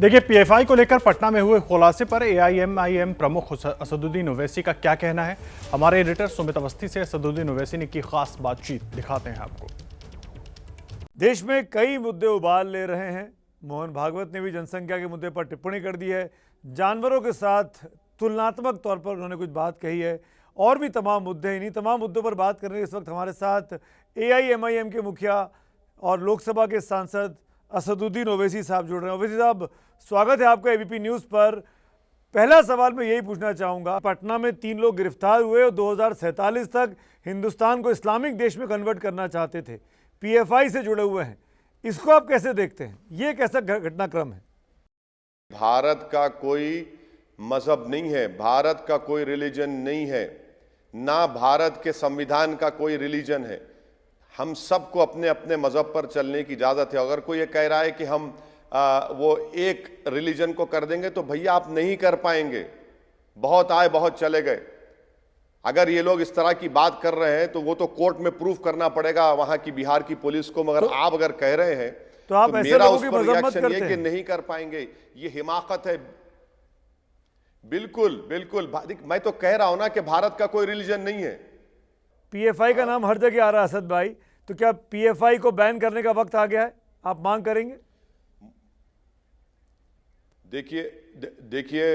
देखिए, पीएफआई को लेकर पटना में हुए खुलासे पर एआईएमआईएम प्रमुख असदुद्दीन ओवैसी का क्या कहना है। हमारे एडिटर सुमित अवस्थी से असदुद्दीन ओवैसी ने की खास बातचीत दिखाते हैं आपको। देश में कई मुद्दे उबाल ले रहे हैं। मोहन भागवत ने भी जनसंख्या के मुद्दे पर टिप्पणी कर दी है। जानवरों के साथ तुलनात्मक तौर पर उन्होंने कुछ बात कही है। और भी तमाम मुद्दे हैं। इन्हीं तमाम मुद्दों पर बात करने के इस वक्त हमारे साथ एआईएमआईएम के मुखिया और लोकसभा के सांसद असदुद्दीन ओवैसी साहब जुड़ रहे हैं। ओवैसी साहब, स्वागत है आपका एबीपी न्यूज़ पर। पहला सवाल मैं यही पूछना चाहूँगा, पटना में 3 लोग गिरफ्तार हुए और 2047 तक हिंदुस्तान को इस्लामिक देश में कन्वर्ट करना चाहते थे, पीएफआई से जुड़े हुए हैं। इसको आप कैसे देखते हैं? ये कैसा घटनाक्रम है? भारत का कोई मजहब नहीं है, भारत का कोई रिलीजन नहीं है, ना भारत के संविधान का कोई रिलीजन है। हम सबको अपने अपने मजहब पर चलने की इजाजत है। अगर कोई ये कह रहा है कि हम वो एक रिलीजन को कर देंगे तो भैया आप नहीं कर पाएंगे। बहुत आए बहुत चले गए। अगर ये लोग इस तरह की बात कर रहे हैं तो वो तो कोर्ट में प्रूफ करना पड़ेगा वहां की बिहार की पुलिस को। मगर आप अगर कह रहे हैं तो आप ऐसे मेरा लोगों उस की पर मजम्मत रिएक्शन ये करते कि हैं। नहीं कर पाएंगे, ये हिमाकत है। बिल्कुल बिल्कुल, मैं तो कह रहा हूं ना कि भारत का कोई रिलीजन नहीं है। पीएफआई का नाम हर जगह आ रहा है असद भाई, तो क्या पीएफआई को बैन करने का वक्त आ गया है? आप मांग करेंगे? देखिए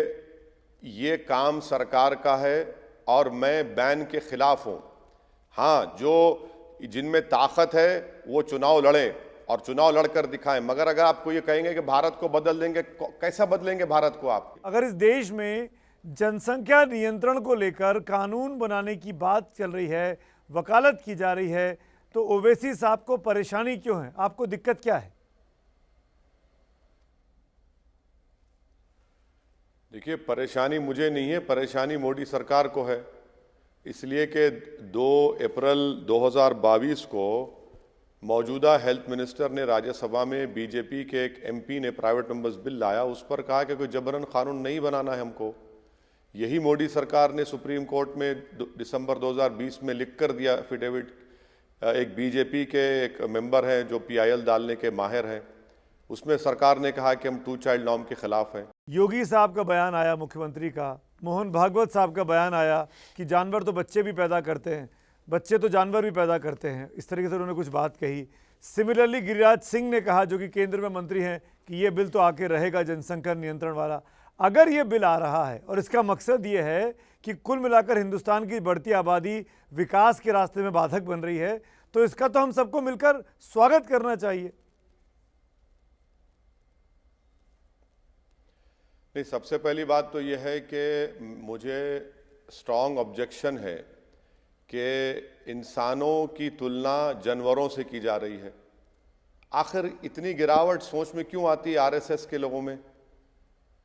ये काम सरकार का है और मैं बैन के खिलाफ हूं। हाँ, जो जिनमें ताकत है वो चुनाव लड़ें और चुनाव लड़कर दिखाएं। मगर अगर आपको ये कहेंगे कि भारत को बदल देंगे, कैसा बदलेंगे भारत को आप? अगर इस देश में जनसंख्या नियंत्रण को लेकर कानून बनाने की बात चल रही है, वकालत की जा रही है, तो ओवैसी साहब को परेशानी क्यों है? आपको दिक्कत क्या है? देखिए, परेशानी मुझे नहीं है, परेशानी मोदी सरकार को है। इसलिए कि 2 अप्रैल 2022 को मौजूदा हेल्थ मिनिस्टर ने राज्यसभा में बीजेपी के एक एमपी ने प्राइवेट मेंबर्स बिल लाया, उस पर कहा कि कोई जबरन कानून नहीं बनाना है हमको। यही मोदी सरकार ने सुप्रीम कोर्ट में दिसंबर 2020 में लिख कर दिया एफिडेविट। एक बीजेपी के एक मेंबर हैं जो पीआईएल डालने के माहिर हैं, उसमें सरकार ने कहा कि हम 2 चाइल्ड नॉर्म के खिलाफ हैं। योगी साहब का बयान आया, मुख्यमंत्री का, मोहन भागवत साहब का बयान आया कि जानवर तो बच्चे भी पैदा करते हैं, बच्चे तो जानवर भी पैदा करते हैं। इस तरीके से उन्होंने कुछ बात कही। सिमिलरली गिरिराज सिंह ने कहा, जो कि केंद्र में मंत्री हैं, कि ये बिल तो आके रहेगा जनसंख्या नियंत्रण वाला। अगर ये बिल आ रहा है और इसका मकसद ये है कि कुल मिलाकर हिंदुस्तान की बढ़ती आबादी विकास के रास्ते में बाधक बन रही है, तो इसका तो हम सबको मिलकर स्वागत करना चाहिए। नहीं, सबसे पहली बात तो यह है कि मुझे स्ट्रॉन्ग ऑब्जेक्शन है कि इंसानों की तुलना जानवरों से की जा रही है। आखिर इतनी गिरावट सोच में क्यों आती है आरएसएस के लोगों में?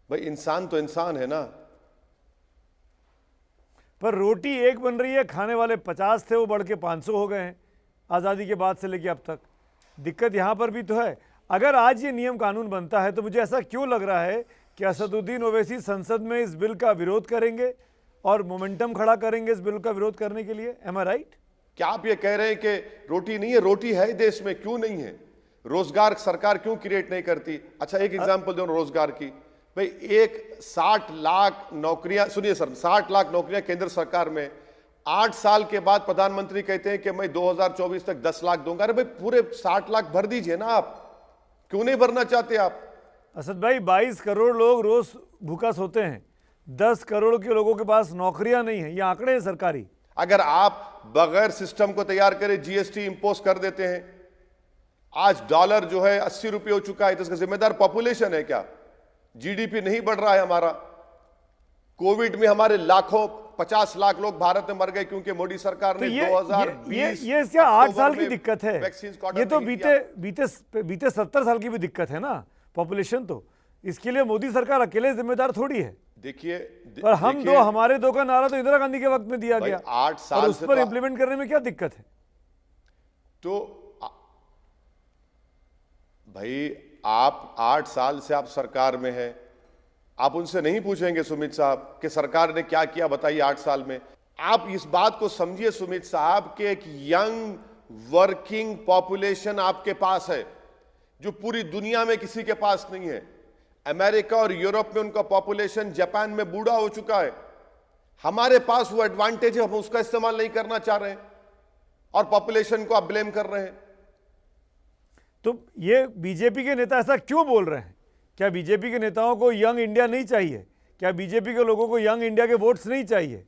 भाई, इंसान तो इंसान है ना। पर रोटी एक बन रही है, खाने वाले 50 थे, वो बढ़ के 500 हो गए हैं आज़ादी के बाद से लेकर अब तक। दिक्कत यहाँ पर भी तो है। अगर आज ये नियम कानून बनता है तो मुझे ऐसा क्यों लग रहा है कि असदुद्दीन ओवैसी संसद में इस बिल का विरोध करेंगे और मोमेंटम खड़ा करेंगे इस बिल का विरोध करने के लिए। एम आई राइट? क्या आप ये कह रहे हैं कि रोटी नहीं है? रोटी है देश में, क्यों नहीं है? रोजगार सरकार क्यों क्रिएट नहीं करती? अच्छा, एक एग्जांपल दो रोजगार की। भाई, 60 लाख नौकरियां, सुनिए सर, 60 लाख नौकरियां केंद्र सरकार में। 8 साल के बाद प्रधानमंत्री कहते हैं कि मैं 2024 तक 10 लाख दूंगा। अरे भाई, पूरे 60 लाख भर दीजिए ना। आप क्यों नहीं भरना चाहते आप? असद भाई, 22 करोड़ लोग रोज भूखा सोते हैं, 10 करोड़ के लोगों के पास नौकरियां नहीं है। ये आंकड़े हैं सरकारी। अगर आप बगैर सिस्टम को तैयार करें जीएसटी इंपोज कर देते हैं, आज डॉलर जो है 80 रुपये हो चुका है, तो इसका जिम्मेदार पॉपुलेशन है क्या? जीडीपी नहीं बढ़ रहा है हमारा। कोविड में हमारे लाखों 50 लाख लोग भारत में मर गए क्योंकि मोदी सरकार ने 2020 ये क्या 8 साल की दिक्कत है? वैक्सीन का ये तो बीते 70 साल की भी दिक्कत है ना, पॉपुलेशन। तो इसके लिए मोदी सरकार अकेले जिम्मेदार थोड़ी है। देखिए, पर हमारे दो का नारा तो इंदिरा गांधी के वक्त में दिया गया, 8 साल और उस पर इंप्लीमेंट करने में क्या दिक्कत है? तो भाई, आप 8 साल से आप सरकार में हैं, आप उनसे नहीं पूछेंगे सुमित साहब कि सरकार ने क्या किया बताइए 8 साल में? आप इस बात को समझिए सुमित साहब कि एक यंग वर्किंग पॉपुलेशन आपके पास है जो पूरी दुनिया में किसी के पास नहीं है। अमेरिका और यूरोप में उनका पॉपुलेशन जापान में बूढ़ा हो चुका है। हमारे पास वो एडवांटेज है, हम उसका इस्तेमाल नहीं करना चाह रहे हैं और पॉपुलेशन को आप ब्लेम कर रहे हैं। तो ये बीजेपी के नेता ऐसा क्यों बोल रहे हैं? क्या बीजेपी के नेताओं को यंग इंडिया नहीं चाहिए? क्या बीजेपी के लोगों को यंग इंडिया के वोट्स नहीं चाहिए?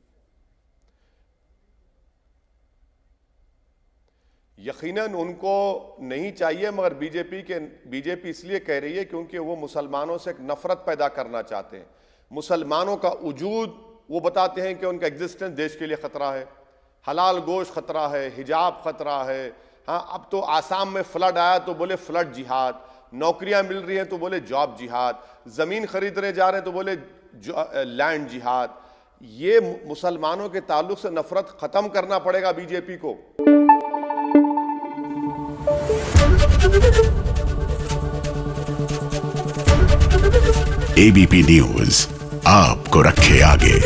यकीनन उनको नहीं चाहिए, मगर बीजेपी इसलिए कह रही है क्योंकि वो मुसलमानों से एक नफरत पैदा करना चाहते हैं। मुसलमानों का वजूद वो बताते हैं कि उनका एग्जिस्टेंस देश के लिए खतरा है, हलाल गोश्त खतरा है, हिजाब खतरा है। हाँ, अब तो आसाम में फ्लड आया तो बोले फ्लड जिहाद, नौकरियां मिल रही हैं तो बोले जॉब जिहाद, जमीन खरीदने जा रहे हैं तो बोले लैंड जिहाद। ये मुसलमानों के ताल्लुक से नफरत खत्म करना पड़ेगा बीजेपी को। एबीपी न्यूज आपको रखे आगे।